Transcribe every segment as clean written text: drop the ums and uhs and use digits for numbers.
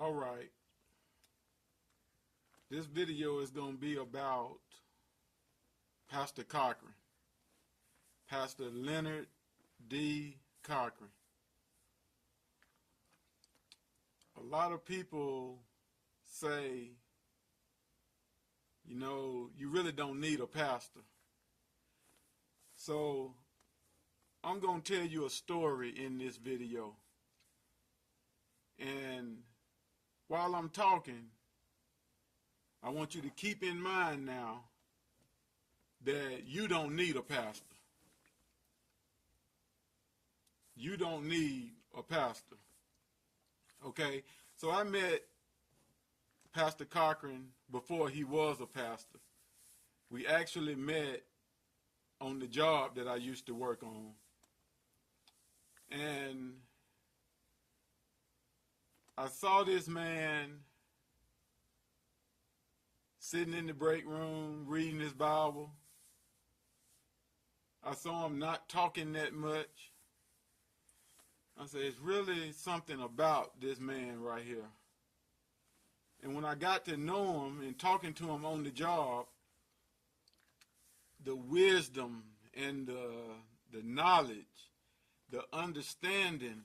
All right. This video is going to be about Pastor Cochran, Pastor Leonard D. Cochran. A lot of people say, you really don't need a pastor. So I'm going to tell you a story in this video. And while I'm talking, I want you to keep in mind now that you don't need a pastor. You don't need a pastor. Okay? So I met Pastor Cochran before he was a pastor. We actually met on the job that I used to work on. And I saw this man sitting in the break room reading his Bible. I saw him not talking that much. I said, it's really something about this man right here. And when I got to know him and talking to him on the job, the wisdom and the knowledge, the understanding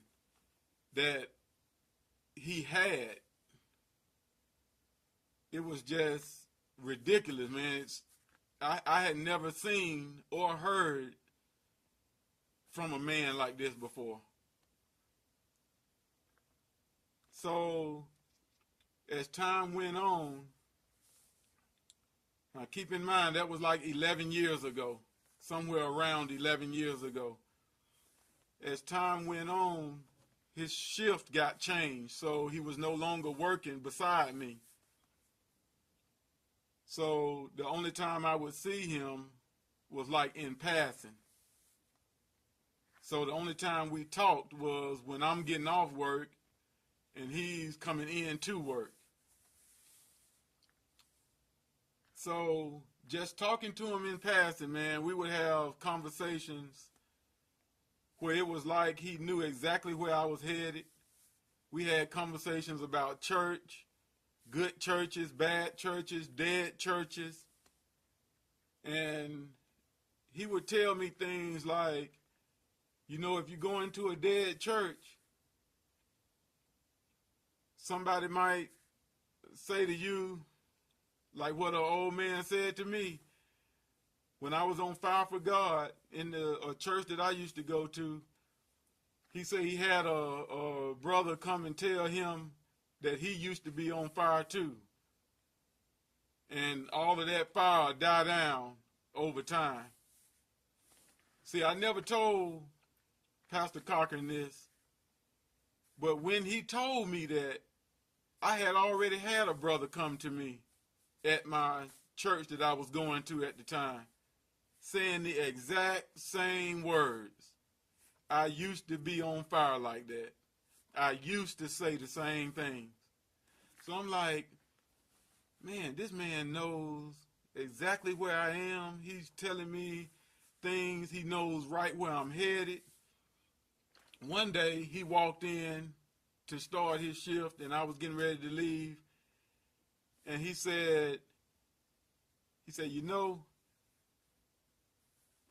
that he had, it was just ridiculous, man. I had never seen or heard from a man like this before. So as time went on, now keep in mind that was like 11 years ago, somewhere around 11 years ago. As time went on, his shift got changed, so he was no longer working beside me. So the only time I would see him was like in passing. So the only time we talked was when I'm getting off work and he's coming in to work. So just talking to him in passing, man, we would have conversations where it was like he knew exactly where I was headed. We had conversations about church, good churches, bad churches, dead churches. And he would tell me things like, if you go into a dead church, somebody might say to you, like what an old man said to me when I was on fire for God in a church that I used to go to. He said he had a brother come and tell him that he used to be on fire too. And all of that fire died down over time. See, I never told Pastor Cochran this, but when he told me that, I had already had a brother come to me at my church that I was going to at the time, saying the exact same words. I used to be on fire like that. I used to say the same things. So I'm like, man, this man knows exactly where I am. He's telling me things. He knows right where I'm headed. One day he walked in to start his shift and I was getting ready to leave. And he said,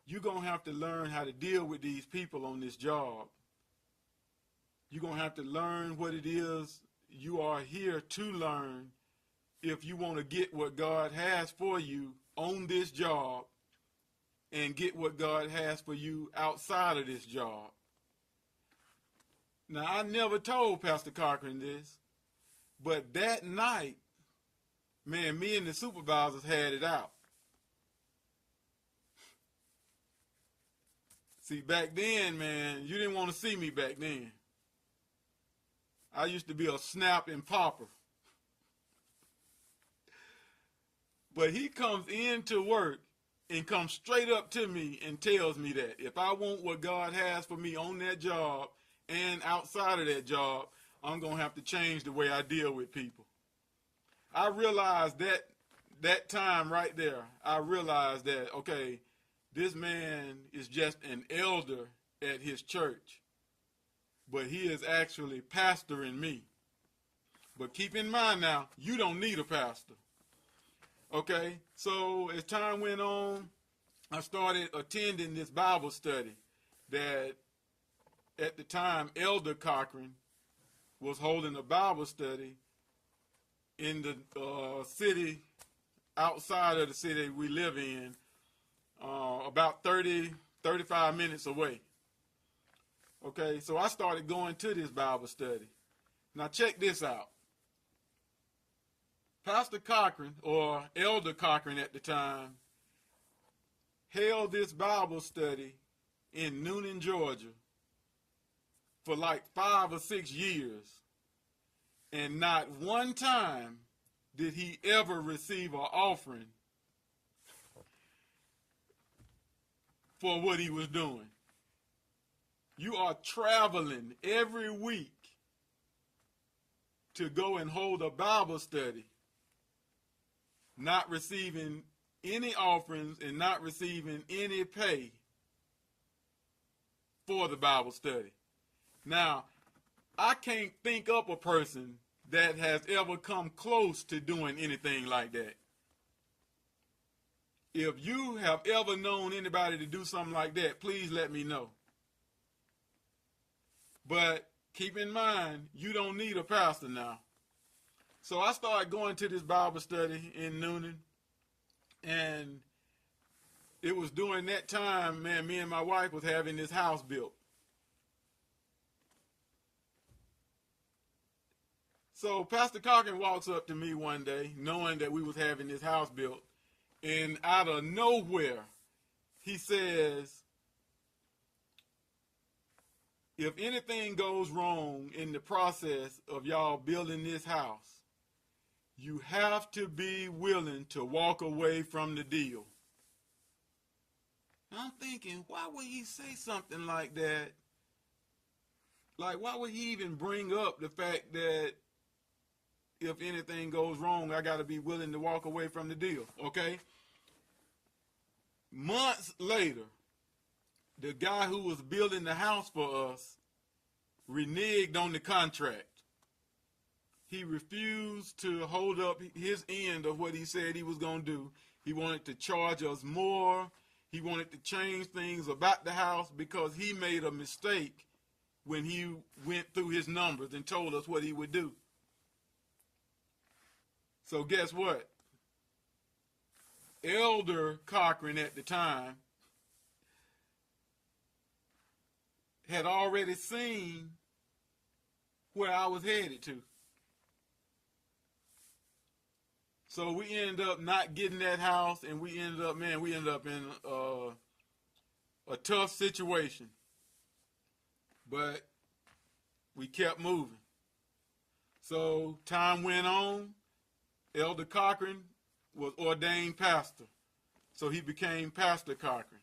you're going to have to learn how to deal with these people on this job. You're going to have to learn what it is you are here to learn if you want to get what God has for you on this job and get what God has for you outside of this job. Now, I never told Pastor Cochran this, but that night, man, me and the supervisors had it out. See, back then, man, you didn't want to see me back then. I used to be a snap and popper. But he comes into work and comes straight up to me and tells me that if I want what God has for me on that job and outside of that job, I'm going to have to change the way I deal with people. I realized that time right there, I realized that, okay, this man is just an elder at his church, but he is actually pastoring me. But keep in mind now, you don't need a pastor. Okay, so as time went on, I started attending this Bible study that at the time Elder Cochran was holding a Bible study in the city, outside of the city we live in, about 35 minutes away. Okay, so I started going to this Bible study. Now check this out. Pastor Cochran, or Elder Cochran at the time, held this Bible study in Noonan, Georgia for like 5 or 6 years. And not one time did he ever receive an offering for what he was doing. You are traveling every week to go and hold a Bible study, not receiving any offerings and not receiving any pay for the Bible study. Now, I can't think up a person that has ever come close to doing anything like that. If you have ever known anybody to do something like that, please let me know. But keep in mind, you don't need a pastor now. So I started going to this Bible study in Noonan, and it was during that time, man, me and my wife was having this house built. So Pastor Cochran walks up to me one day, knowing that we was having this house built, and out of nowhere, he says, if anything goes wrong in the process of y'all building this house, you have to be willing to walk away from the deal. And I'm thinking, why would he say something like that? Like, why would he even bring up the fact that if anything goes wrong, I got to be willing to walk away from the deal, okay? Months later, the guy who was building the house for us reneged on the contract. He refused to hold up his end of what he said he was going to do. He wanted to charge us more. He wanted to change things about the house because he made a mistake when he went through his numbers and told us what he would do. So guess what? Elder Cochran at the time had already seen where I was headed to. So we ended up not getting that house, and we ended up in a tough situation. But we kept moving. So time went on. Elder Cochran was ordained pastor. So he became Pastor Cochran.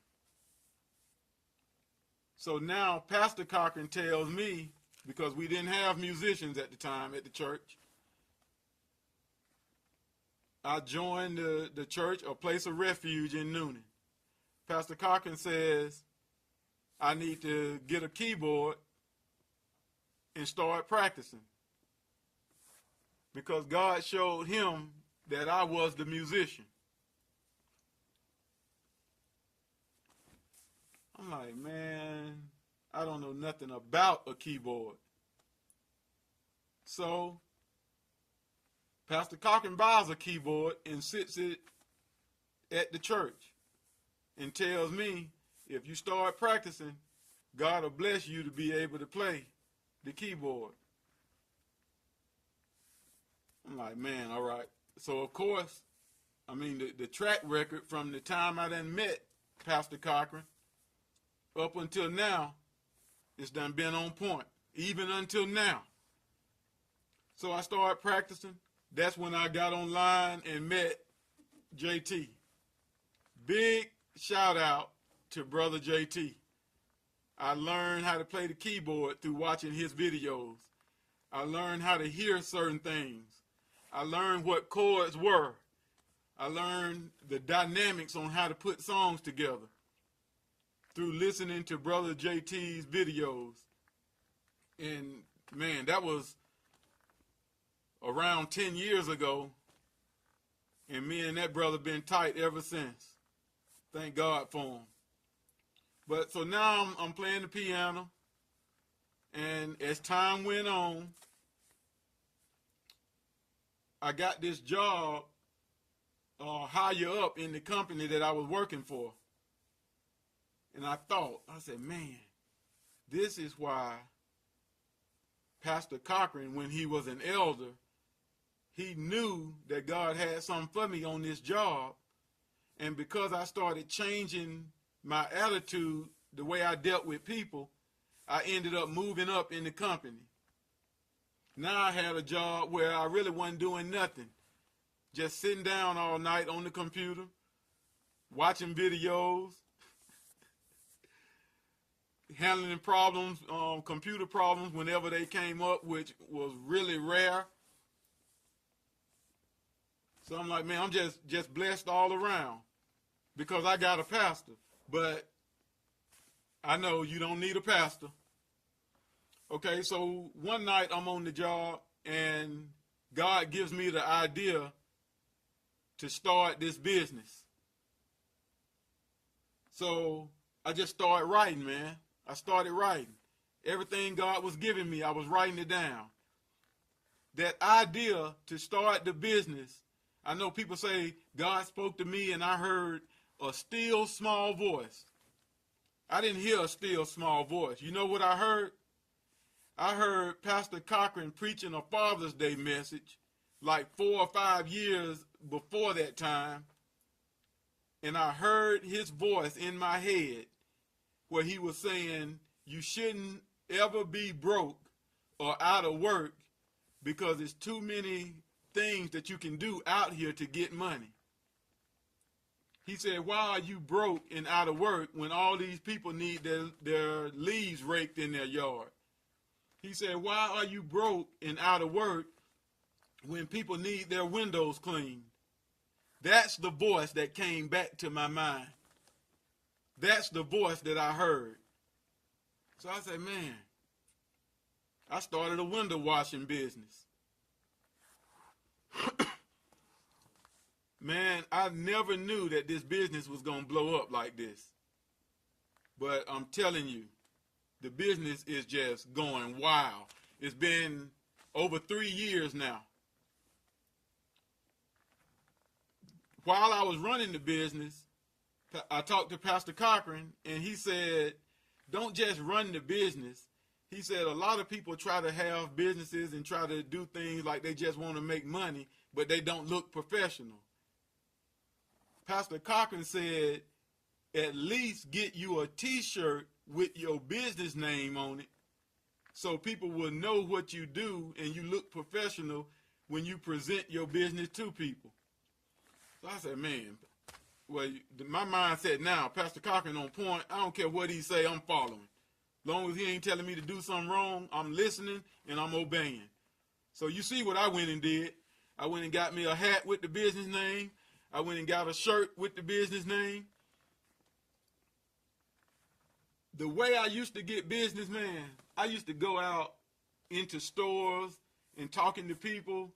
So now Pastor Cochran tells me, because we didn't have musicians at the time at the church, I joined the church, a place of refuge in Noonan. Pastor Cochran says, I need to get a keyboard and start practicing. Because God showed him that I was the musician. I'm like, man, I don't know nothing about a keyboard. So Pastor Cochran buys a keyboard and sits it at the church and tells me, if you start practicing, God will bless you to be able to play the keyboard. I'm like, man, all right. So, of course, I mean, the track record from the time I done met Pastor Cochran up until now, it's done been on point, even until now. So I started practicing. That's when I got online and met JT. Big shout out to Brother JT. I learned how to play the keyboard through watching his videos. I learned how to hear certain things. I learned what chords were. I learned the dynamics on how to put songs together through listening to Brother JT's videos. And man, that was around 10 years ago, and me and that brother been tight ever since. Thank God for him. But so now I'm playing the piano, and as time went on, I got this job higher up in the company that I was working for. And I said, man, this is why Pastor Cochran, when he was an elder, he knew that God had something for me on this job. And because I started changing my attitude, the way I dealt with people, I ended up moving up in the company. Now I had a job where I really wasn't doing nothing. Just sitting down all night on the computer, watching videos, handling problems, computer problems whenever they came up, which was really rare. So I'm like, man, I'm just blessed all around because I got a pastor. But I know you don't need a pastor. Okay, so one night I'm on the job and God gives me the idea to start this business. So I just started writing, man. I started writing. Everything God was giving me, I was writing it down. That idea to start the business, I know people say God spoke to me and I heard a still small voice. I didn't hear a still small voice. You know what I heard? I heard Pastor Cochran preaching a Father's Day message like 4 or 5 years before that time. And I heard his voice in my head where he was saying, you shouldn't ever be broke or out of work because there's too many things that you can do out here to get money. He said, why are you broke and out of work when all these people need their leaves raked in their yard? He said, why are you broke and out of work when people need their windows cleaned? That's the voice that came back to my mind. That's the voice that I heard. So I said, man, I started a window washing business. Man, I never knew that this business was going to blow up like this. But I'm telling you, the business is just going wild. It's been over 3 years now. While I was running the business, I talked to Pastor Cochran, and he said, don't just run the business. He said a lot of people try to have businesses and try to do things like they just want to make money, but they don't look professional. Pastor Cochran said, at least get you a T-shirt with your business name on it so people will know what you do and you look professional when you present your business to people. So I said, man, well, my mindset now, Pastor Cochran on point. I don't care what he say, I'm following. As long as he ain't telling me to do something wrong, I'm listening and I'm obeying. So you see what I went and did. I went and got me a hat with the business name. I went and got a shirt with the business name. The way I used to get business, man, I used to go out into stores and talking to people,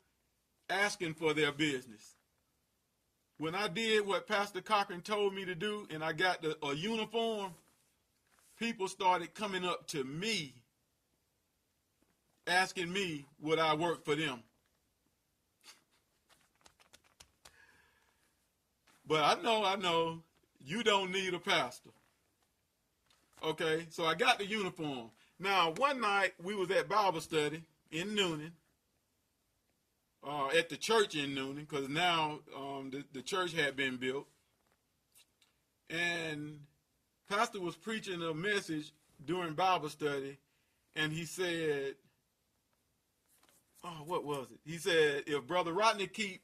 asking for their business. When I did what Pastor Cochran told me to do and I got a uniform, people started coming up to me, asking me would I work for them. But I know, you don't need a pastor. Okay, so I got the uniform. Now, one night we was at Bible study in Noonan, at the church in Noonan, because now the church had been built. And Pastor was preaching a message during Bible study, and he said, what was it? He said, if Brother Rodney keep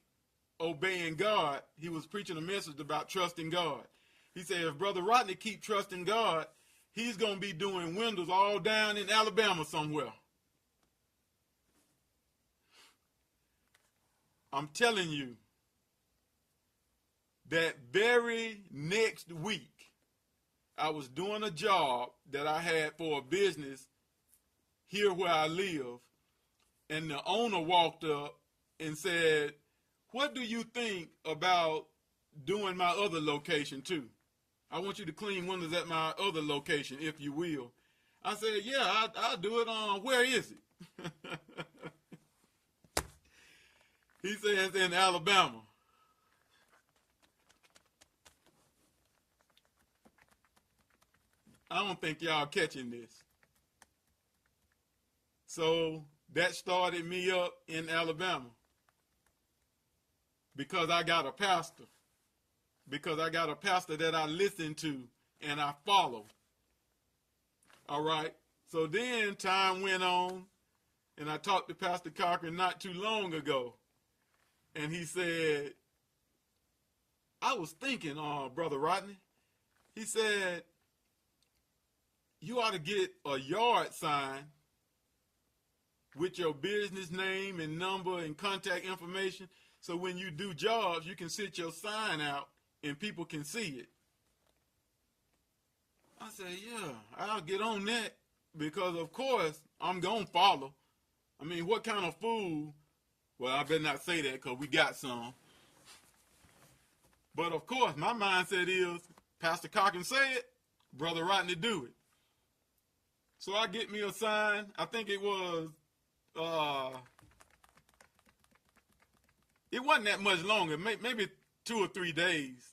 obeying God, he was preaching a message about trusting God. He said, if Brother Rodney keep trusting God, he's going to be doing windows all down in Alabama somewhere. I'm telling you, that very next week, I was doing a job that I had for a business here where I live, and the owner walked up and said, what do you think about doing my other location too? I want you to clean windows at my other location, if you will. I said, yeah, I'll do it. Where is it? He said it's in Alabama. I don't think y'all catching this. So that started me up in Alabama because I got a pastor. Because I got a pastor that I listen to and I follow. All right. So then time went on, and I talked to Pastor Cochran not too long ago. And he said, I was thinking, Brother Rodney, he said, you ought to get a yard sign with your business name and number and contact information. So when you do jobs, you can sit your sign out and people can see it. I said, yeah, I'll get on that because, of course, I'm going to follow. I mean, what kind of fool? Well, I better not say that because we got some. But, of course, my mindset is, Pastor Cochran say it, Brother Rodney do it. So I get me a sign. I think it was, it wasn't that much longer, maybe 2 or 3 days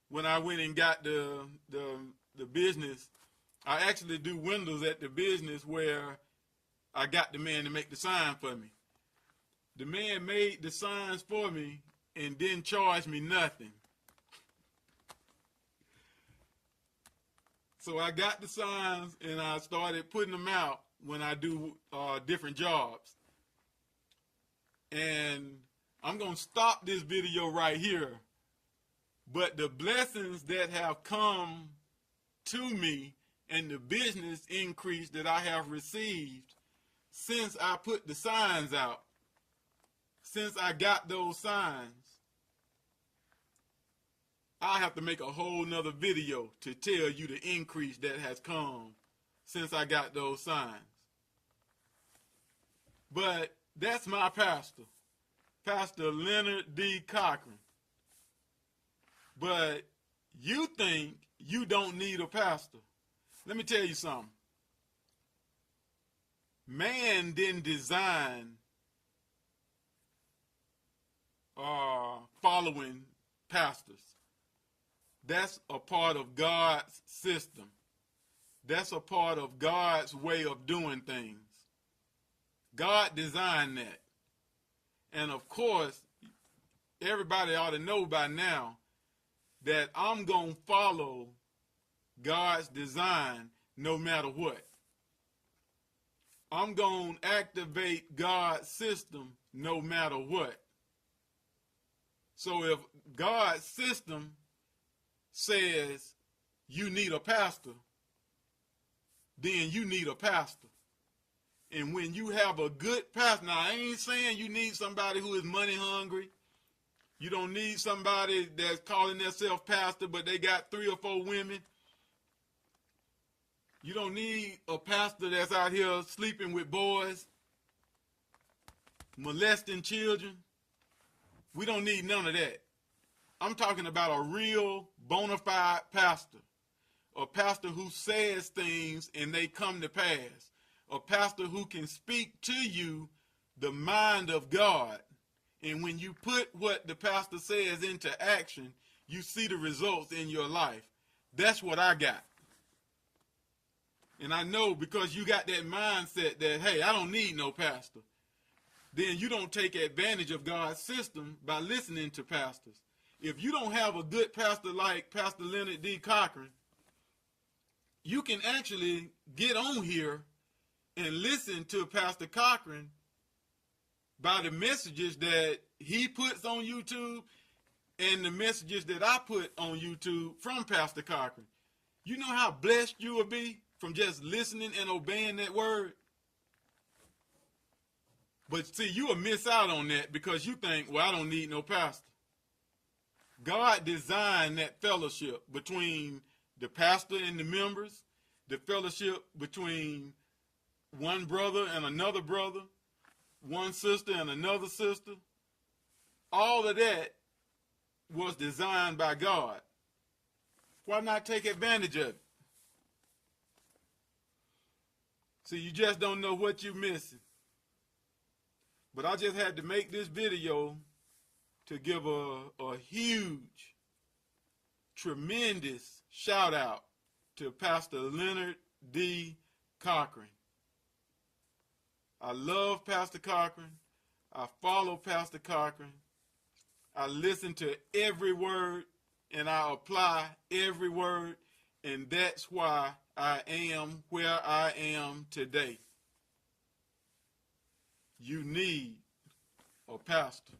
when I went and got the business. I actually do windows at the business where I got the man to make the sign for me. The man made the signs for me and didn't charge me nothing. So I got the signs and I started putting them out when I do different jobs. And I'm going to stop this video right here. But the blessings that have come to me and the business increase that I have received since I put the signs out, since I got those signs, I have to make a whole nother video to tell you the increase that has come since I got those signs. But that's my pastor, Pastor Leonard D. Cochran. But you think you don't need a pastor. Let me tell you something. Man didn't design following pastors. That's a part of God's system. That's a part of God's way of doing things. God designed that. And of course, everybody ought to know by now that I'm going to follow God's design no matter what. I'm going to activate God's system no matter what. So if God's system says you need a pastor, then you need a pastor. And when you have a good pastor, now I ain't saying you need somebody who is money hungry. You don't need somebody that's calling themselves pastor, but they got 3 or 4 women. You don't need a pastor that's out here sleeping with boys, molesting children. We don't need none of that. I'm talking about a real bona fide pastor. A pastor who says things and they come to pass. A pastor who can speak to you the mind of God. And when you put what the pastor says into action, you see the results in your life. That's what I got. And I know because you got that mindset that, hey, I don't need no pastor. Then you don't take advantage of God's system by listening to pastors. If you don't have a good pastor like Pastor Leonard D. Cochran, you can actually get on here and listen to Pastor Cochran by the messages that he puts on YouTube and the messages that I put on YouTube from Pastor Cochran. You know how blessed you will be from just listening and obeying that word? But see, you will miss out on that because you think, well, I don't need no pastor. God designed that fellowship between the pastor and the members, the fellowship between one brother and another brother, one sister and another sister, all of that was designed by God. Why not take advantage of it? See, you just don't know what you're missing. But I just had to make this video to give a huge, tremendous shout out to Pastor Leonard D. Cochran. I love Pastor Cochran. I follow Pastor Cochran. I listen to every word and I apply every word, and that's why I am where I am today. You need a pastor.